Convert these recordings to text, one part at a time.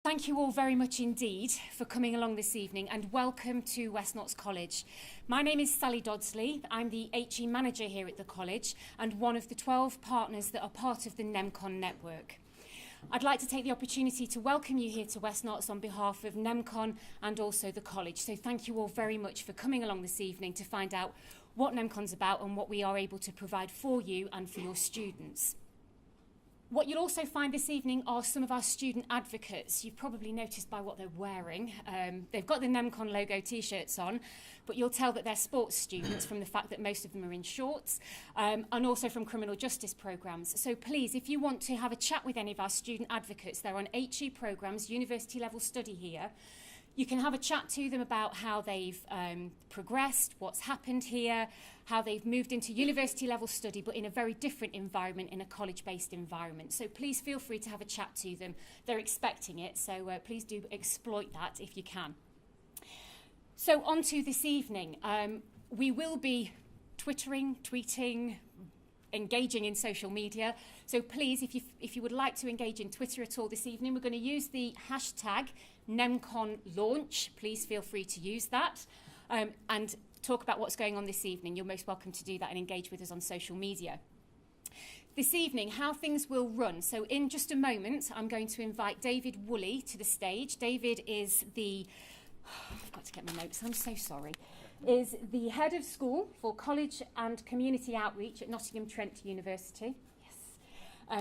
Thank you all very much indeed for coming along this evening, and welcome to West Notts College. My name is Sally Dodsley. I'm the HE manager here at the college and one of the 12 partners that are part of the NEMCON network. I'd like to take the opportunity to welcome you here to West Notts on behalf of NEMCON and also the college. So thank you all very much for coming along this evening to find out what NEMCON's about and what we are able to provide for you and for your students. What you'll also find this evening are some of our student advocates. You've probably noticed by what they're wearing. They've got the NEMCON logo t-shirts on, but you'll tell that they're sports students from the fact that most of them are in shorts, and also from criminal justice programmes. So please, if you want to have a chat with any of our student advocates, they're on HE programmes, university level study here. You can have a chat to them about how they've progressed, what's happened here, how they've moved into university level study, but in a very different environment, in a college-based environment. So please feel free to have a chat to them. They're expecting it, so please do exploit that if you can. So on to this evening. We will be twittering, tweeting, engaging in social media. So please, if you would like to engage in Twitter at all this evening, we're going to use the hashtag NEMCON Launch. Please feel free to use that and talk about what's going on this evening. You're most welcome to do that and engage with us on social media. This evening, how things will run. So in just a moment, I'm going to invite David Woolley to the stage. David is the, I've got to get my notes, I'm so sorry, is the head of school for college and community outreach at Nottingham Trent University.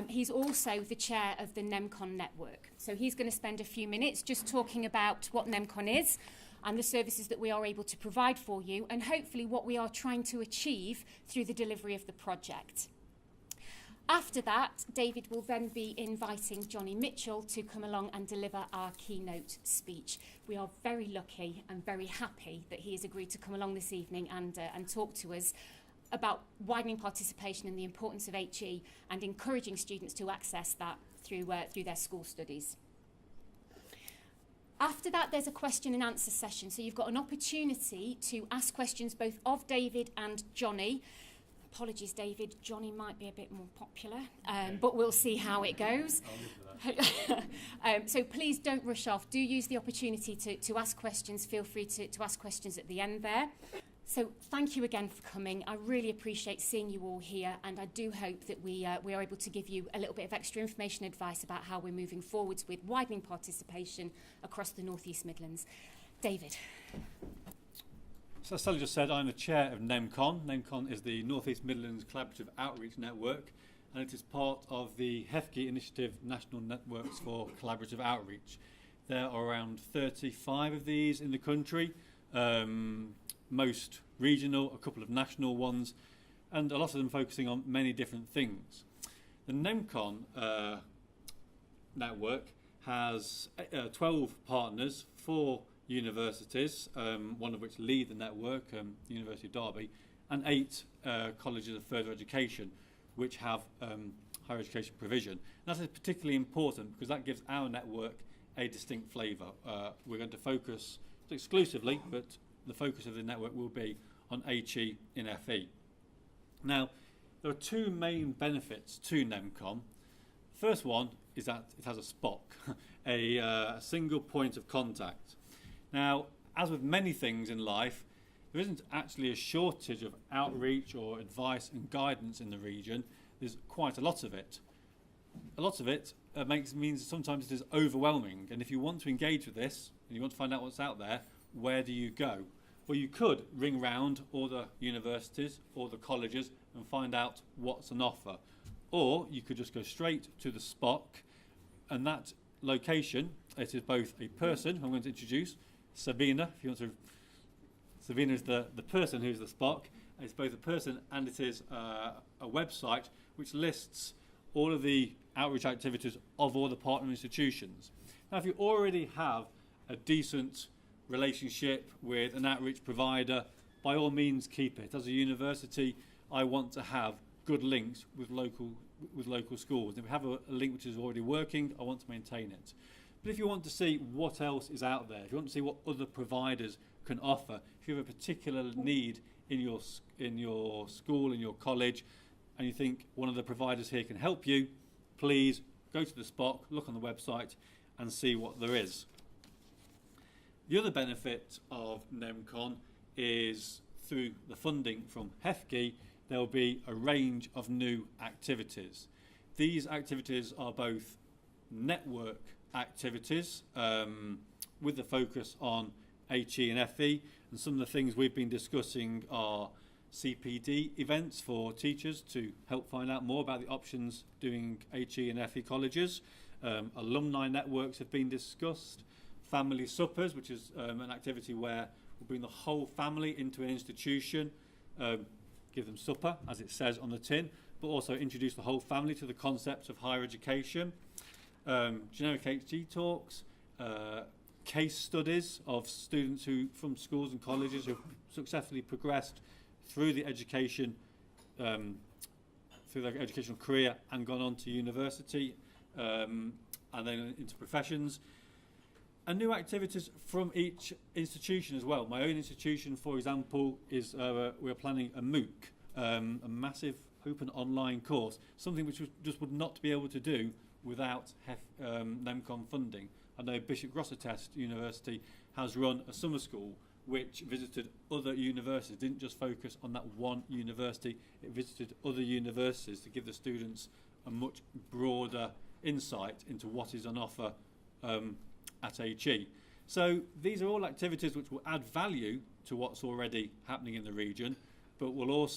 He's also the chair of the NEMCON network. So he's going to spend a few minutes just talking about what NEMCON is and the services that we are able to provide for you, and hopefully what we are trying to achieve through the delivery of the project. After that, David will then be inviting Johnny Mitchell to come along and deliver our keynote speech. We are very lucky and very happy that he has agreed to come along this evening and talk to us about widening participation and the importance of HE and encouraging students to access that through their school studies. After that, there's a question and answer session. So you've got an opportunity to ask questions both of David and Johnny. Apologies, David. Johnny might be a bit more popular, but we'll see how it goes. So please don't rush off. Do use the opportunity to ask questions. Feel free to ask questions at the end there. So thank you again for coming. I really appreciate seeing you all here, and I do hope that we are able to give you a little bit of extra information and advice about how we're moving forwards with widening participation across the North East Midlands. David. So as Sally just said, I'm the chair of NEMCON. NEMCON is the North East Midlands Collaborative Outreach Network, and it is part of the HEFCE Initiative National Networks for Collaborative Outreach. There are around 35 of these in the country. Most regional, a couple of national ones, and a lot of them focusing on many different things. The NEMCON network has 12 partners, 4 universities, one of which lead the network, University of Derby, and 8 colleges of further education, which have higher education provision. And that is particularly important because that gives our network a distinct flavour. We're going to focus exclusively, but the focus of the network will be on HE in FE. Now, there are 2 main benefits to NEMCON. First one is that it has a SPOC, a single point of contact. Now, as with many things in life, there isn't actually a shortage of outreach or advice and guidance in the region. There's quite a lot of it. A lot of it means sometimes it is overwhelming, and if you want to engage with this and you want to find out what's out there, where do you go? Well, you could ring round all the universities or the colleges and find out what's on offer. Or you could just go straight to the SPOC, and that location, it is both a person, who I'm going to introduce, Sabina, if you want to. Sabina is the person who's the SPOC. It's both a person and it is a website which lists all of the outreach activities of all the partner institutions. Now, if you already have a decent relationship with an outreach provider, by all means keep it. As a university, I want to have good links with local schools. If we have a link which is already working, I want to maintain it. But if you want to see what else is out there, if you want to see what other providers can offer, if you have a particular need in your school, in your college, and you think one of the providers here can help you, please go to the SPOC, look on the website, and see what there is. The other benefit of NEMCON is through the funding from HEFGE, there will be a range of new activities. These activities are both network activities with the focus on HE and FE, and some of the things we've been discussing are CPD events for teachers to help find out more about the options doing HE and FE colleges. Alumni networks have been discussed. Family suppers, which is an activity where we'll bring the whole family into an institution, give them supper, as it says on the tin, but also introduce the whole family to the concepts of higher education. Generic HG talks, case studies of students who from schools and colleges who have successfully progressed through the education, through their educational career and gone on to university and then into professions. And new activities from each institution as well. My own institution, for example, is we're planning a MOOC, a massive open online course, something which we just would not be able to do without NEMCON funding. I know Bishop Grosseteste University has run a summer school which visited other universities, didn't just focus on that one university, it visited other universities to give the students a much broader insight into what is on offer at HE. So these are all activities which will add value to what's already happening in the region, but will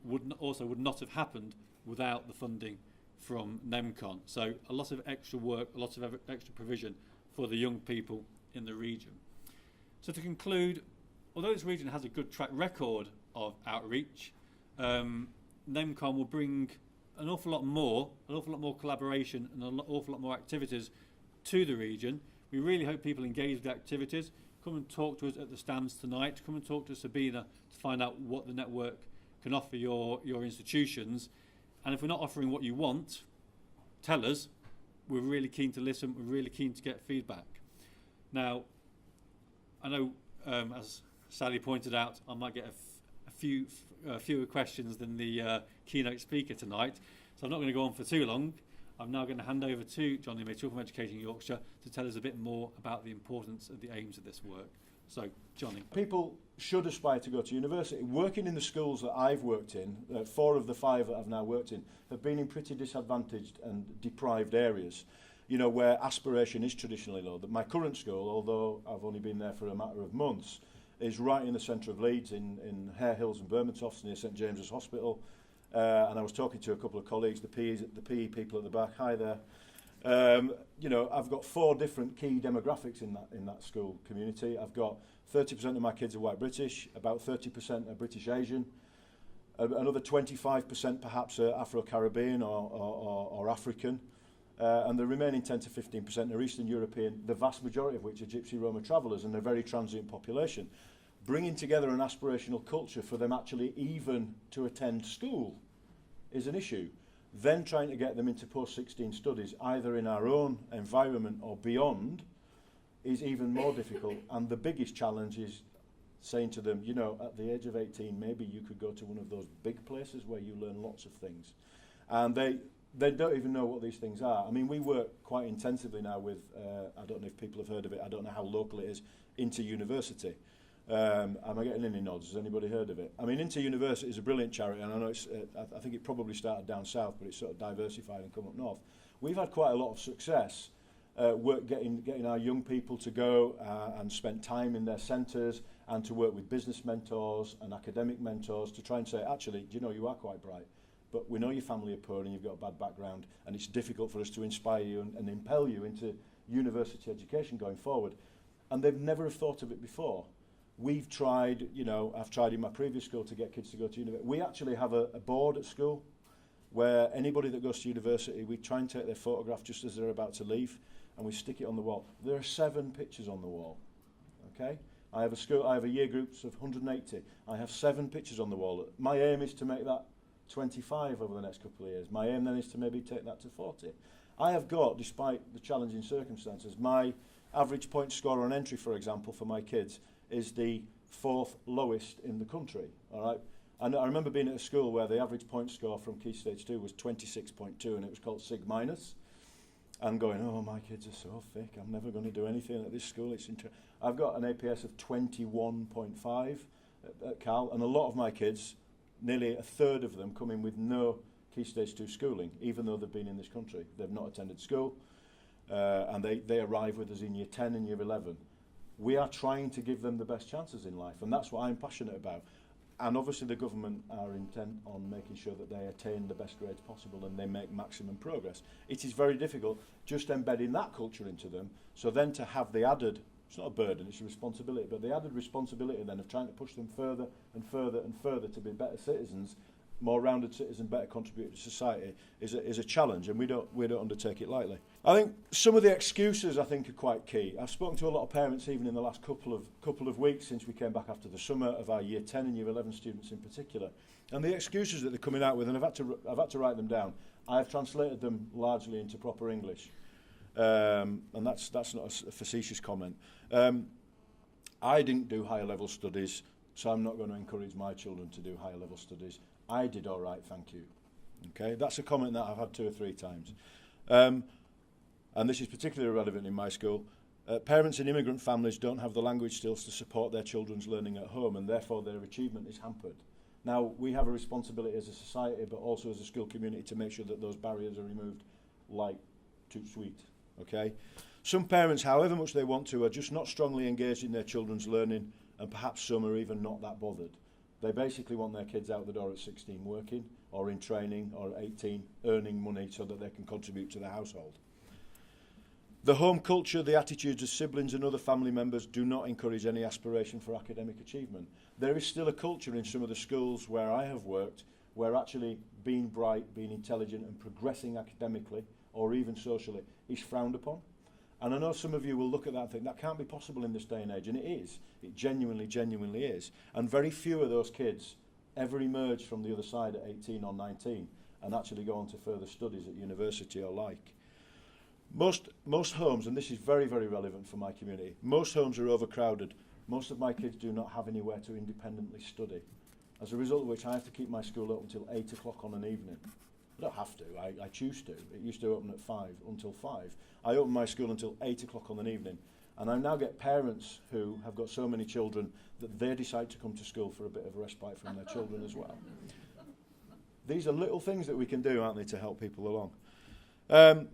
would not have happened without the funding from NEMCON. So a lot of extra work, a lot of extra provision for the young people in the region. So to conclude, although this region has a good track record of outreach, NEMCON will bring an awful lot more collaboration and an awful lot more activities to the region. We really hope people engage with the activities. Come and talk to us at the stands tonight. Come and talk to Sabina to find out what the network can offer your institutions. And if we're not offering what you want, tell us. We're really keen to listen. We're really keen to get feedback. Now, I know, as Sally pointed out, I might get fewer questions than the keynote speaker tonight. So I'm not going to go on for too long. I'm now going to hand over to Johnny Mitchell from Education Yorkshire to tell us a bit more about the importance of the aims of this work. So, Johnny. People should aspire to go to university. Working in the schools that I've worked in, 4 of the 5 that I've now worked in, have been in pretty disadvantaged and deprived areas, you know, where aspiration is traditionally low. My current school, although I've only been there for a matter of months, is right in the centre of Leeds, in Hare Hills and Bermondsofts near St James's Hospital. And I was talking to a couple of colleagues, the PE people at the back. Hi there. You know, I've got 4 different key demographics in that school community. I've got 30% of my kids are white British, about 30% are British Asian, another 25% perhaps are Afro-Caribbean or African, and the remaining 10 to 15% are Eastern European, the vast majority of which are Gypsy Roma travellers, and they're a very transient population. Bringing together an aspirational culture for them actually even to attend school is an issue. Then trying to get them into post-16 studies, either in our own environment or beyond, is even more difficult. And the biggest challenge is saying to them, you know, at the age of 18, maybe you could go to one of those big places where you learn lots of things. And they don't even know what these things are. I mean, we work quite intensively now with, I don't know if people have heard of it, I don't know how local it is, Inter University. Am I getting any nods? Has anybody heard of it? I mean, Inter University is a brilliant charity, and I know it's, I think it probably started down south, but it's sort of diversified and come up north. We've had quite a lot of success getting our young people to go and spend time in their centres and to work with business mentors and academic mentors to try and say, actually, do you know, you are quite bright, but we know your family are poor and you've got a bad background, and it's difficult for us to inspire you and impel you into university education going forward. And they've never have thought of it before. We've tried, you know, I've tried in my previous school to get kids to go to university. We actually have a board at school where anybody that goes to university, we try and take their photograph just as they're about to leave, and we stick it on the wall. There are 7 pictures on the wall, okay? I have a year groups of 180. I have 7 pictures on the wall. My aim is to make that 25 over the next couple of years. My aim then is to maybe take that to 40. I have got, despite the challenging circumstances, my average point score on entry, for example, for my kids, is the 4th lowest in the country, all right? And I remember being at a school where the average point score from Key Stage 2 was 26.2, and it was called SIG minus. and going, oh, my kids are so thick, I'm never going to do anything at this school. I've got an APS of 21.5 at Cal, and a lot of my kids, nearly a third of them, come in with no Key Stage 2 schooling, even though they've been in this country. They've not attended school, and they arrive with us in year 10 and year 11. We are trying to give them the best chances in life, and that's what I'm passionate about. And obviously the government are intent on making sure that they attain the best grades possible and they make maximum progress. It is very difficult just embedding that culture into them, so then to have the added, it's not a burden, it's a responsibility, but the added responsibility then of trying to push them further and further and further to be better citizens, more rounded citizens, better contribute to society, is a challenge, and we don't undertake it lightly. I think some of the excuses I think are quite key. I've spoken to a lot of parents even in the last couple of weeks since we came back after the summer, of our year 10 and year 11 students in particular, and the excuses that they're coming out with, and I've had to write them down. I've translated them largely into proper English, and that's not a facetious comment. I didn't do higher level studies, so I'm not going to encourage my children to do higher level studies. I did all right, thank you. Okay, that's a comment that I've had 2 or 3 times. And this is particularly relevant in my school. Parents in immigrant families don't have the language skills to support their children's learning at home, and therefore their achievement is hampered. Now, we have a responsibility as a society, but also as a school community, to make sure that those barriers are removed like too sweet. Okay? Some parents, however much they want to, are just not strongly engaged in their children's learning, and perhaps some are even not that bothered. They basically want their kids out the door at 16 working, or in training, or at 18 earning money so that they can contribute to the household. The home culture, the attitudes of siblings and other family members do not encourage any aspiration for academic achievement. There is still a culture in some of the schools where I have worked where actually being bright, being intelligent and progressing academically or even socially is frowned upon. And I know some of you will look at that and think that can't be possible in this day and age, and it is. It genuinely is. And very few of those kids ever emerge from the other side at 18 or 19 and actually go on to further studies at university or like. Most homes, and this is very, very relevant for my community, most homes are overcrowded. Most of my kids do not have anywhere to independently study. As a result of which I have to keep my school open until 8 o'clock on an evening. I don't have to, I choose to. It used to open at 5 until 5. I open my school until 8 o'clock on an evening. And I now get parents who have got so many children that they decide to come to school for a bit of a respite from their children as well. These are little things that we can do, aren't they, to help people along.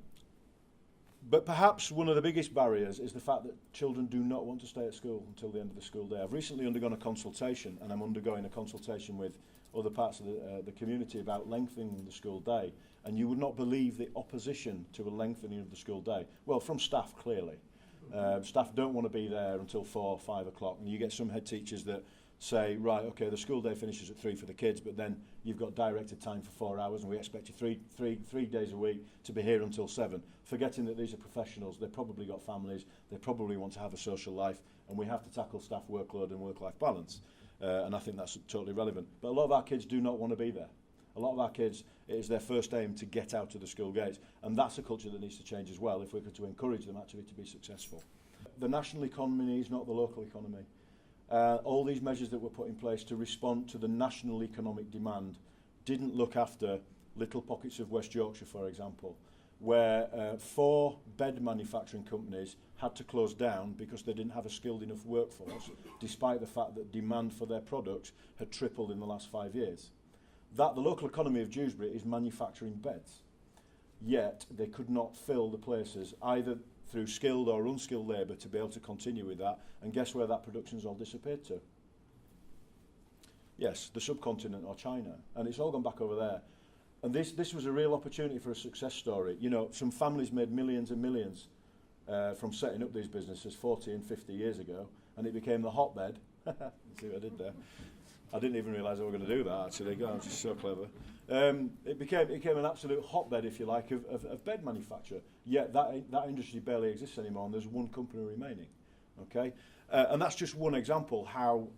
But perhaps one of the biggest barriers is the fact that children do not want to stay at school until the end of the school day. I've recently undergone a consultation, and I'm undergoing a consultation with other parts of the community about lengthening the school day. And you would not believe the opposition to a lengthening of the school day. Well, from staff, clearly. Staff don't want to be there until 4 or 5 o'clock. And you get some head teachers that say, right, okay, the school day finishes at 3 for the kids, but then you've got directed time for 4 hours, and we expect you three days a week to be here until 7, forgetting that these are professionals. They've probably got families, they probably want to have a social life, and we have to tackle staff workload and work-life balance. And I think that's totally relevant. But a lot of our kids do not want to be there. A lot of our kids, it is their first aim to get out of the school gates, and that's a culture that needs to change as well if we're going to encourage them actually to be successful. The national economy is not the local economy. All these measures that were put in place to respond to the national economic demand didn't look after little pockets of West Yorkshire, for example, where 4 bed manufacturing companies had to close down because they didn't have a skilled enough workforce, despite the fact that demand for their products had tripled in the last 5 years. The local economy of Dewsbury is manufacturing beds, yet they could not fill the places, either through skilled or unskilled labour, to be able to continue with that. And guess where that production's all disappeared to? Yes, the subcontinent or China. And it's all gone back over there. And this was a real opportunity for a success story. You know, some families made millions and millions from setting up these businesses 40 and 50 years ago, and it became the hotbed. See what I did there? I didn't even realise I was going to do that, actually. God, I'm just so clever. It became an absolute hotbed, if you like, of bed manufacture. Yet that industry barely exists anymore, and there's one company remaining. Okay, and that's just one example how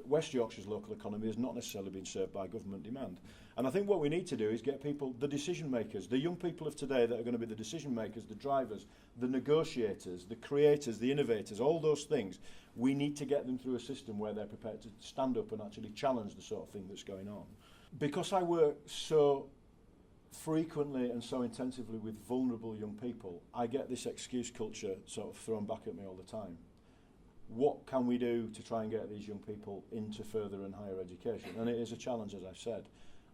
West Yorkshire's local economy has not necessarily been served by government demand. And I think what we need to do is get people, the decision makers, the young people of today that are going to be the decision makers, the drivers, the negotiators, the creators, the innovators, all those things. We need to get them through a system where they're prepared to stand up and actually challenge the sort of thing that's going on. Because I work so frequently and so intensively with vulnerable young people, I get this excuse culture sort of thrown back at me all the time. What can we do to try and get these young people into further and higher education? And it is a challenge, as I've said.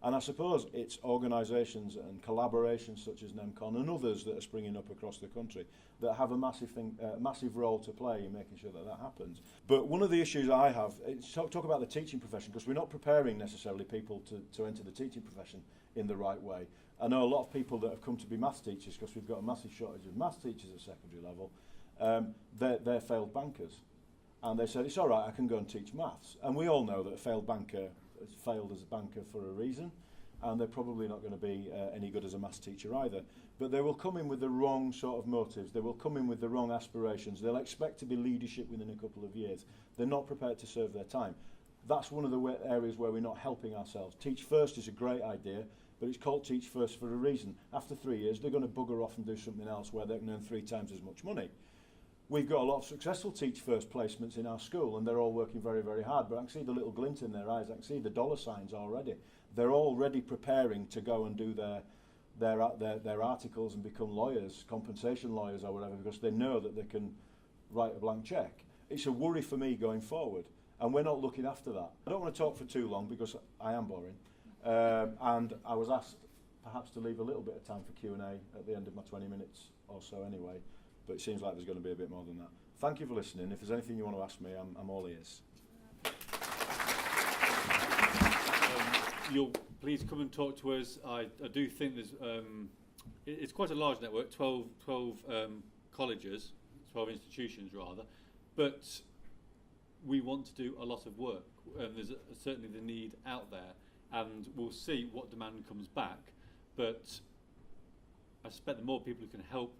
And I suppose it's organisations and collaborations such as NEMCON and others that are springing up across the country that have a massive role to play in making sure that that happens. But one of the issues I have is talk about the teaching profession, because we're not preparing necessarily people to enter the teaching profession in the right way. I know a lot of people that have come to be maths teachers, because we've got a massive shortage of maths teachers at secondary level, they're failed bankers. And they said, it's all right, I can go and teach maths. And we all know that a failed banker has failed as a banker for a reason, and they're probably not going to be any good as a maths teacher either. But they will come in with the wrong sort of motives. They will come in with the wrong aspirations. They'll expect to be leadership within a couple of years. They're not prepared to serve their time. That's one of the areas where we're not helping ourselves. Teach First is a great idea, but it's called Teach First for a reason. After 3 years, they're going to bugger off and do something else where they can earn 3 times as much money. We've got a lot of successful Teach First placements in our school, and they're all working very, very hard. But I can see the little glint in their eyes. I can see the dollar signs already. They're already preparing to go and do their articles and become lawyers, compensation lawyers or whatever, because they know that they can write a blank cheque. It's a worry for me going forward, and we're not looking after that. I don't want to talk for too long because I am boring, and I was asked perhaps to leave a little bit of time for Q&A at the end of my 20 minutes or so anyway. But it seems like there's going to be a bit more than that. Thank you for listening. If there's anything you want to ask me, I'm all ears. You'll please come and talk to us. I do think there's it's quite a large network, 12 colleges, 12 institutions rather, but we want to do a lot of work. There's certainly the need out there, and we'll see what demand comes back. But I suspect the more people who can help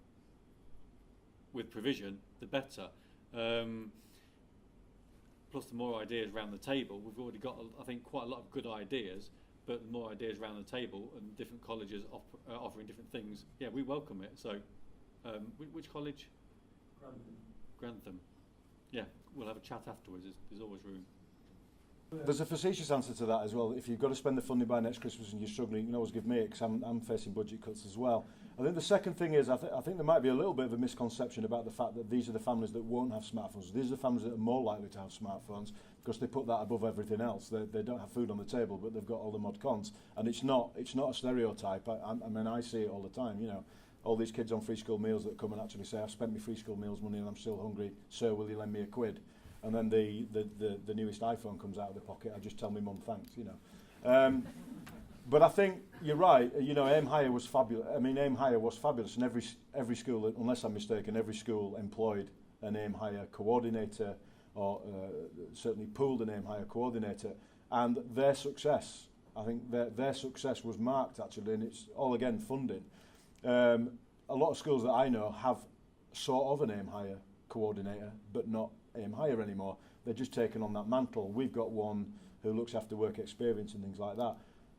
with provision, the better. Plus the more ideas around the table. We've already got, I think, quite a lot of good ideas, but the more ideas around the table and different colleges offering different things, yeah, we welcome it. So, which college? Grantham. Yeah, we'll have a chat afterwards. There's always room. There's a facetious answer to that as well. If you've got to spend the funding by next Christmas and you're struggling, you can always give me it, because I'm facing budget cuts as well. I think the second thing is, I think there might be a little bit of a misconception about the fact that these are the families that won't have smartphones. These are the families that are more likely to have smartphones, because they put that above everything else. They don't have food on the table, but they've got all the mod cons. And it's not a stereotype. I mean, I see it all the time, you know. All these kids on free school meals that come and actually say, I've spent my free school meals money and I'm still hungry, sir, will you lend me £1? And then the newest iPhone comes out of the pocket. I just tell my mum thanks, you know. But I think you're right. You know, Aim Higher was fabulous. I mean, Aim Higher was fabulous, and every school, unless I'm mistaken, every school employed an Aim Higher coordinator, or certainly pooled an Aim Higher coordinator, and their success, I think their success was marked actually, and it's all again funding. A lot of schools that I know have sort of an Aim Higher coordinator, but not Aim Higher anymore. They're just taken on that mantle. We've got one who looks after work experience and things like that.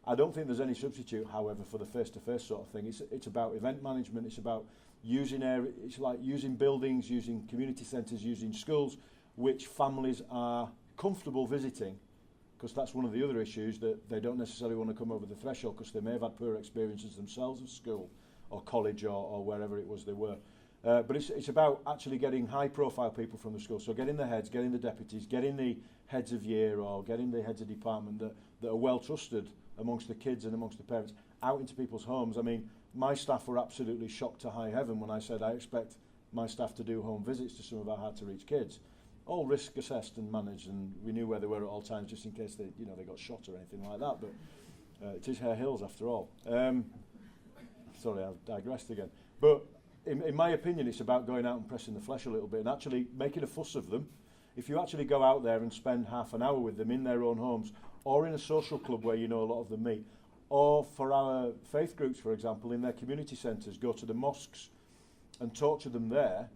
I don't think there's any substitute, however, for the face-to-face sort of thing. It's about event management. It's about using it's like using buildings, using community centres, using schools, which families are comfortable visiting, because that's one of the other issues, that they don't necessarily want to come over the threshold because they may have had poor experiences themselves at school or college or wherever it was they were. But it's about actually getting high-profile people from the school. So getting the heads, getting the deputies, getting the heads of year, or getting the heads of department that are well-trusted amongst the kids and amongst the parents, out into people's homes. I mean, my staff were absolutely shocked to high heaven when I said I expect my staff to do home visits to some of our hard-to-reach kids. All risk assessed and managed, and we knew where they were at all times, just in case they got shot or anything like that. But it is Hare Hills after all. Sorry, I've digressed again. But in my opinion, it's about going out and pressing the flesh a little bit and actually making a fuss of them. If you actually go out there and spend half an hour with them in their own homes, or in a social club where you know a lot of them meet, or for our faith groups, for example, in their community centres, go to the mosques and talk to them there,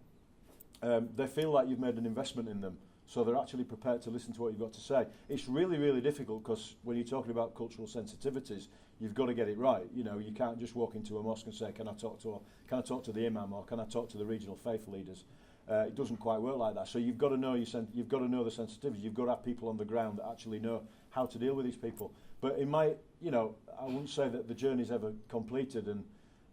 they feel like you've made an investment in them. So they're actually prepared to listen to what you've got to say. It's really, really difficult, because when you're talking about cultural sensitivities, you've got to get it right. You know, you can't just walk into a mosque and say, can I talk to the imam, or can I talk to the regional faith leaders? It doesn't quite work like that. So you've got to know the sensitivity. You've got to have people on the ground that actually know how to deal with these people. But it might, you know, I wouldn't say that the journey's ever completed, and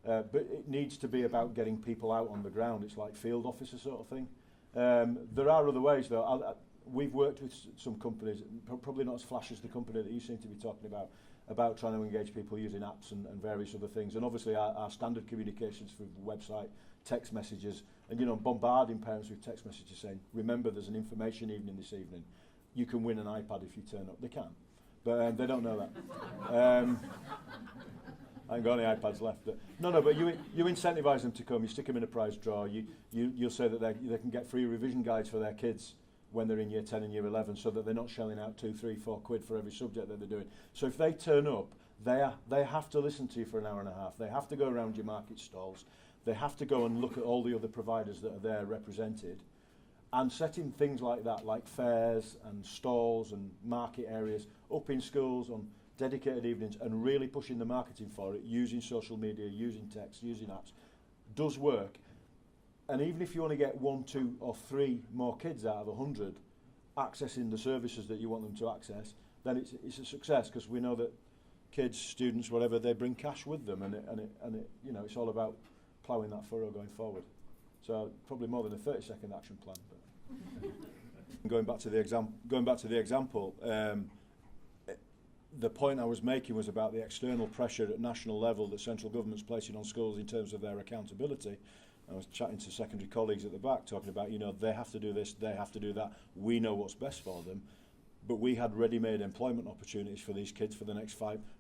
but it needs to be about getting people out on the ground. It's like field officer sort of thing. There are other ways, though. We've worked with some companies, probably not as flash as the company that you seem to be talking about trying to engage people using apps and various other things. And obviously our standard communications through the website, text messages, and, you know, bombarding parents with text messages saying, remember, there's an information evening this evening. You can win an iPad if you turn up. They can, but they don't know that. I ain't got any iPads left. But but you incentivise them to come. You stick them in a prize draw. You'll say that they can get free revision guides for their kids when they're in year 10 and year 11, so that they're not shelling out 2, 3, 4 quid for every subject that they're doing. So if they turn up, they have to listen to you for an hour and a half. They have to go around your market stalls. They have to go and look at all the other providers that are there represented, and setting things like that, like fairs and stalls and market areas up in schools on dedicated evenings, and really pushing the marketing for it, using social media, using text, using apps, does work. And even if you only get 1, 2 or 3 more kids out of 100 accessing the services that you want them to access, then it's a success, because we know that kids, students, whatever, they bring cash with them, and it you know, it's all about ploughing that furrow going forward. So probably more than a 30-second action plan. But going back to the example, the point I was making was about the external pressure at national level that central government's placing on schools in terms of their accountability. I was chatting to secondary colleagues at the back, talking about, you know, they have to do this, they have to do that. We know what's best for them, but we had ready-made employment opportunities for these kids for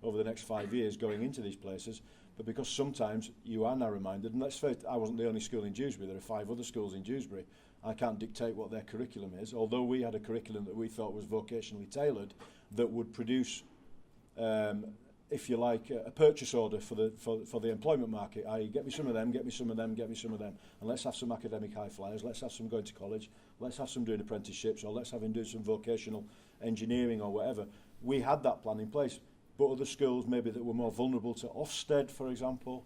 over the next 5 years going into these places. But because sometimes you are narrow-minded, and let's face it, I wasn't the only school in Dewsbury. There are 5 other schools in Dewsbury. I can't dictate what their curriculum is, although we had a curriculum that we thought was vocationally tailored, that would produce, if you like, a purchase order for the employment market, i.e. get me some of them, get me some of them, get me some of them, and let's have some academic high flyers, let's have some going to college, let's have some doing apprenticeships, or let's have them do some vocational engineering or whatever. We had that plan in place, but other schools maybe that were more vulnerable to Ofsted, for example,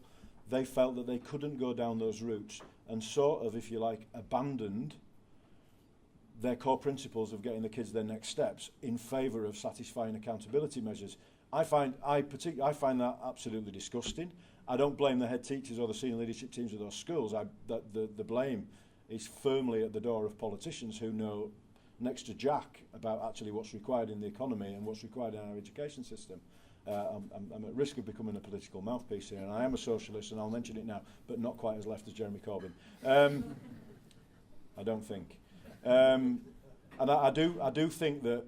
they felt that they couldn't go down those routes, and sort of, if you like, abandoned their core principles of getting the kids their next steps in favour of satisfying accountability measures. I find that absolutely disgusting. I don't blame the head teachers or the senior leadership teams of those schools. The blame is firmly at the door of politicians who know next to Jack about actually what's required in the economy and what's required in our education system. I'm at risk of becoming a political mouthpiece here, and I am a socialist, and I'll mention it now, but not quite as left as Jeremy Corbyn. I don't think. And I do think that,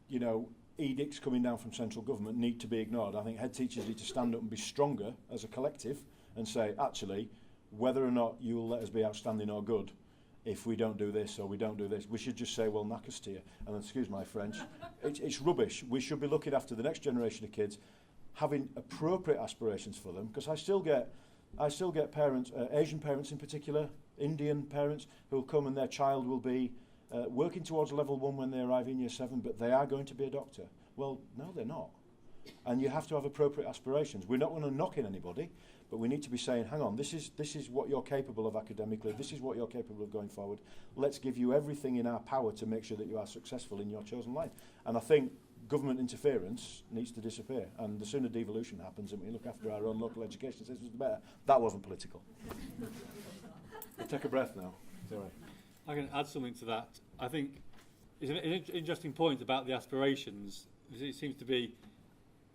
you know, edicts coming down from central government need to be ignored. I think head teachers need to stand up and be stronger as a collective and say, actually, whether or not you will let us be outstanding or good, if we don't do this or we don't do this, we should just say, well, knackers to you. And excuse my French, it's rubbish. We should be looking after the next generation of kids, having appropriate aspirations for them, because I still get parents, Asian parents in particular, Indian parents, who will come and their child will be working towards level 1 when they arrive in year 7, but they are going to be a doctor. Well, no, they're not. And you have to have appropriate aspirations. We're not going to knock in anybody, but we need to be saying, hang on, this is what you're capable of academically, this is what you're capable of going forward. Let's give you everything in our power to make sure that you are successful in your chosen line. And I think government interference needs to disappear. And the sooner devolution happens and we look after our own local education systems, the better. That wasn't political. We'll take a breath now. It's all right. I can add something to that. I think it's an interesting point about the aspirations. It seems to be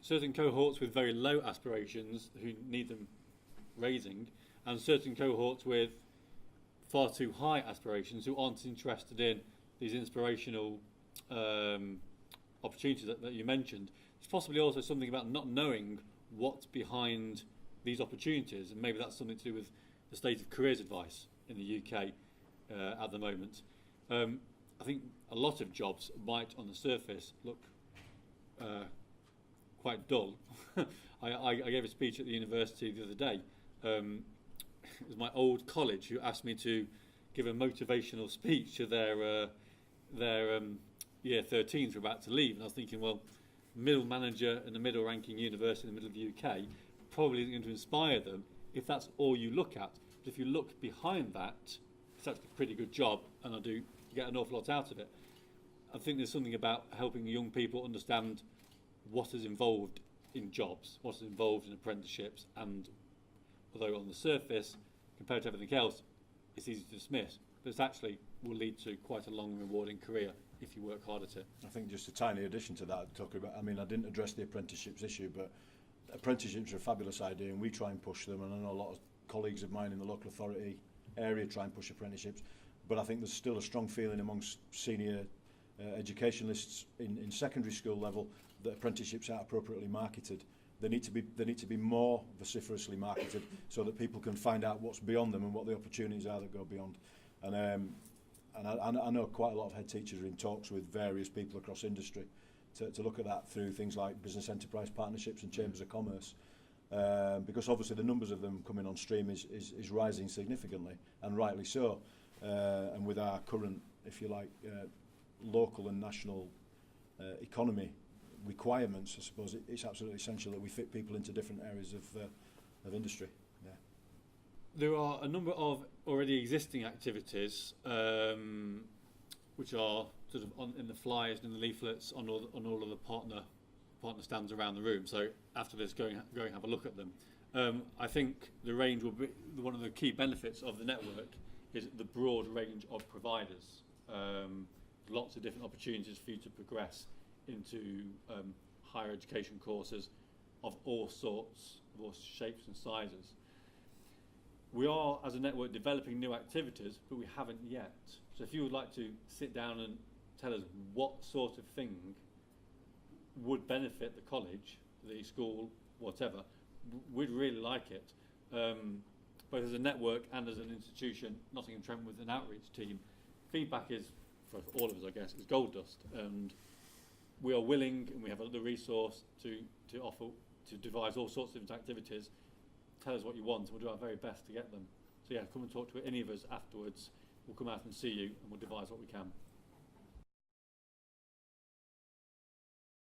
certain cohorts with very low aspirations who need them raising, and certain cohorts with far too high aspirations who aren't interested in these inspirational opportunities that you mentioned. It's possibly also something about not knowing what's behind these opportunities, and maybe that's something to do with the state of careers advice in the UK at the moment. I think a lot of jobs might, on the surface, look quite dull. I gave a speech at the university the other day. It was my old college who asked me to give a motivational speech to their year 13s who were about to leave, and I was thinking, well, middle manager in the middle ranking university in the middle of the UK probably isn't going to inspire them if that's all you look at. But if you look behind that, it's actually a pretty good job, and I do get an awful lot out of it. I think there's something about helping young people understand what is involved in jobs, what is involved in apprenticeships, and although on the surface, compared to everything else, it's easy to dismiss, but it actually will lead to quite a long and rewarding career if you work hard at it. I think just a tiny addition to that, talking about, I mean, I didn't address the apprenticeships issue, but apprenticeships are a fabulous idea and we try and push them, and I know a lot of colleagues of mine in the local authority area try and push apprenticeships, but I think there's still a strong feeling amongst senior educationalists in secondary school level that apprenticeships aren't appropriately marketed. They need to be more vociferously marketed so that people can find out what's beyond them and what the opportunities are that go beyond. And I know quite a lot of head teachers are in talks with various people across industry to look at that through things like business enterprise partnerships and chambers of commerce, because obviously the numbers of them coming on stream is rising significantly, and rightly so. And with our current, if you like, local and national economy requirements, I suppose it's absolutely essential that we fit people into different areas of industry. Yeah. There are a number of already existing activities which are sort of in the flyers and the leaflets on all of the partner stands around the room. So after this, go and have a look at them. I think the range will be one of the key benefits of the network is the broad range of providers. Lots of different opportunities for you to progress into higher education courses of all sorts, of all shapes and sizes. We are, as a network, developing new activities, but we haven't yet. So if you would like to sit down and tell us what sort of thing would benefit the college, the school, whatever, we'd really like it. Both as a network and as an institution, Nottingham Trent with an outreach team, feedback is, for all of us I guess, is gold dust. And we are willing, and we have the resource to offer, to devise all sorts of different activities. Tell us what you want, and we'll do our very best to get them. So yeah, come and talk to any of us afterwards. We'll come out and see you, and we'll devise what we can.